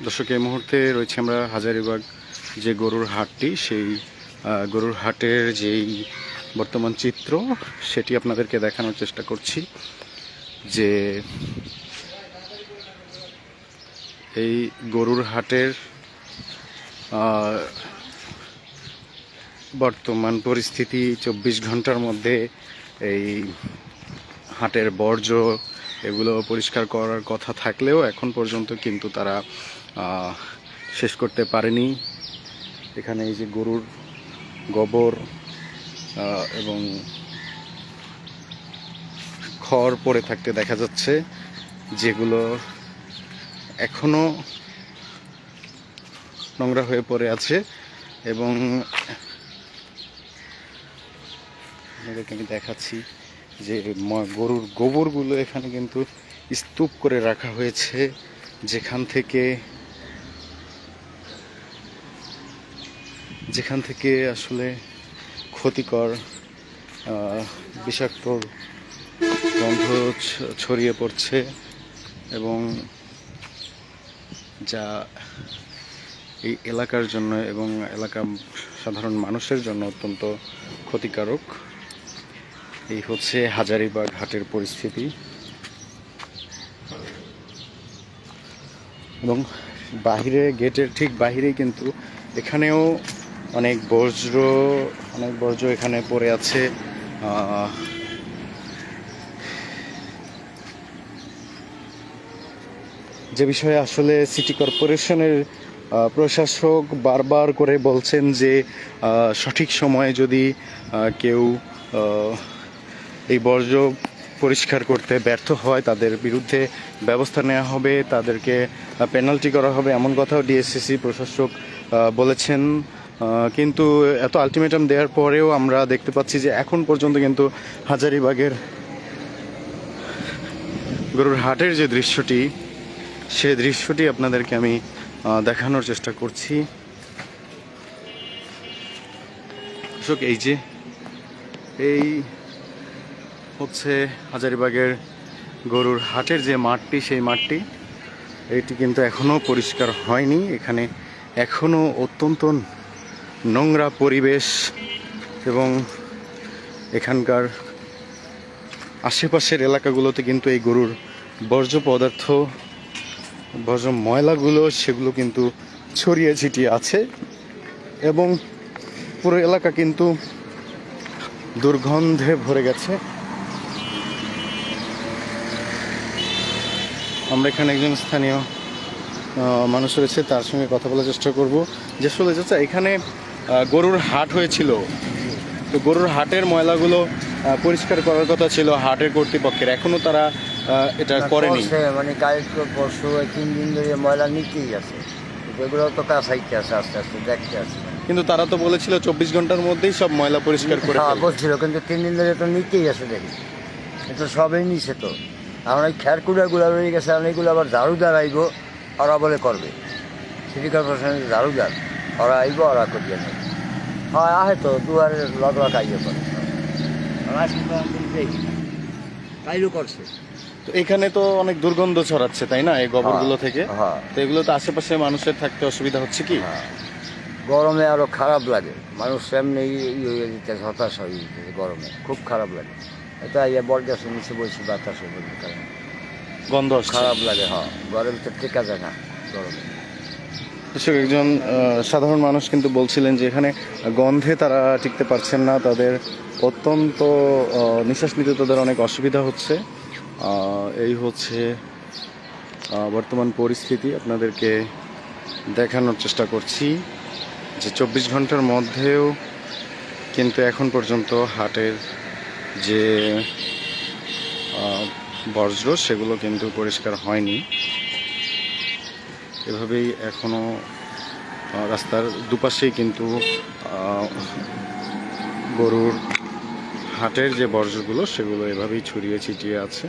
দর্শক, এই মুহূর্তে রয়েছে আমরা হাজারীবাগ যে গরুর হাটটি, সেই গরুর হাটের যেই বর্তমান চিত্র সেটি আপনাদেরকে দেখানোর চেষ্টা করছি। যে এই গরুর হাটের বর্তমান পরিস্থিতি 24 ঘন্টার মধ্যে এই হাটের বর্জ্য এগুলো পরিষ্কার করার কথা থাকলেও এখন পর্যন্ত কিন্তু তারা শেষ করতে পারেনি। এখানে এই যে গরুর গোবর এবং খড় পড়ে থাকতে দেখা যাচ্ছে, যেগুলো এখনো নোংরা হয়ে পড়ে আছে। এবং আপনাদেরকে আমি দেখাচ্ছি যে গরুর গোবরগুলো এখানে কিন্তু স্তূপ করে রাখা হয়েছে, যেখান থেকে আসলে ক্ষতিকর বিষাক্ত গন্ধ ছড়িয়ে পড়ছে, এবং যা এই এলাকার জন্য এবং এলাকার সাধারণ মানুষের জন্য অত্যন্ত ক্ষতিকারক। এই হচ্ছে হাজারীবাগ হাটের পরিস্থিতি। এবং বাহিরে, গেটের ঠিক বাহিরেই কিন্তু এখানেও অনেক বর্জ্য এখানে পড়ে আছে। যে বিষয়ে আসলে সিটি কর্পোরেশনের প্রশাসক বারবার করে বলছেন যে সঠিক সময়ে যদি কেউ এই বর্জ্য পরিষ্কার করতে ব্যর্থ হয় তাদের বিরুদ্ধে ব্যবস্থা নেওয়া হবে, তাদেরকে পেনাল্টি করা হবে, এমন কথাও ডিএসসিসি প্রশাসক বলেছেন। কিন্তু এত আলটিমেটাম দেওয়ার পরেও আমরা দেখতে পাচ্ছি যে এখন পর্যন্ত কিন্তু হাজারীবাগের গরুর হাটের যে দৃশ্যটি, সেই দৃশ্যটি আপনাদেরকে আমি দেখানোর চেষ্টা করছি। দর্শক, এই হচ্ছে হাজারীবাগের গরুর হাটের যে মাঠটি, সেই মাঠটি এটি কিন্তু এখনও পরিষ্কার হয়নি। এখানে এখনও অত্যন্ত নোংরা পরিবেশ, এবং এখানকার আশেপাশের এলাকাগুলোতে কিন্তু এই গরুর বর্জ্য পদার্থ, বর্জ্য ময়লাগুলো সেগুলো কিন্তু ছড়িয়ে ছিটিয়ে আছে, এবং পুরো এলাকা কিন্তু দুর্গন্ধে ভরে গেছে। আমরা এখানে একজন স্থানীয় মানুষ রয়েছে, তার সঙ্গে কথা বলার চেষ্টা করব। যে আসলে চাচা, এখানে গরুর হাট হয়েছিল, তো গরুর হাটের ময়লাগুলো পরিষ্কার করার কথা ছিল হাটের কর্তৃপক্ষের, এখনো তারা এটা করেনি। মানে কালকে পরশু 3 দিন ধরে ময়লা নিতেই আছে, এগুলো তো কাছাইতে আছে, আস্তে আস্তে দেখতে আছে। কিন্তু তারা তো বলেছিল 24 ঘন্টার মধ্যেই সব ময়লা পরিষ্কার করে বলছিল, কিন্তু 3 দিন ধরে তো নিতেই আছে, দেখি এটা সবই নিছে। তো এখন এই খেরকুড়াগুলো রয়ে গেছে, এখন এইগুলো আবার ঝাড়ুদার আইব, ওরা বলে করবে, সিটি কর্পোরেশনের ঝাড়ুদার, ওরা আইব, ওরা করিয়ে নেবে। হয় আহে তো দুয়ারের লগলা কাইয়ে করে, কাইলও করছে। তো এখানে তো অনেক দুর্গন্ধ ছড়াচ্ছে, তাই না, এই গোবরগুলো থেকে? তো এগুলো তো আশেপাশে মানুষের থাকতে অসুবিধা হচ্ছে কি? গরমে আরো খারাপ লাগে, মানুষ এমনি হয়ে যেতে হতাশ হয়ে যেতে, গরমে খুব খারাপ লাগে। এটা বট গাছের নিচে বসে বাতাস কারণে গন্ধ খারাপ লাগে। ঘরের ভিতরে টেকা যায় না গরমে। একজন সাধারণ মানুষ কিন্তু বলছিলেন যে এখানে গন্ধে তারা টিকতে পারছেন না, তাদের অত্যন্ত নিঃশ্বাস নিতে তাদের অনেক অসুবিধা হচ্ছে। এই হচ্ছে বর্তমান পরিস্থিতি, আপনাদেরকে দেখানোর চেষ্টা করছি যে 24 ঘন্টার মধ্যেও কিন্তু এখন পর্যন্ত হাটের যে বর্জ্য সেগুলো কিন্তু পরিষ্কার হয়নি। এভাবেই এখনও রাস্তার দুপাশেই কিন্তু গরুর হাটের যে বর্জ্যগুলো সেগুলো এভাবেই ছড়িয়ে ছিটিয়ে আছে।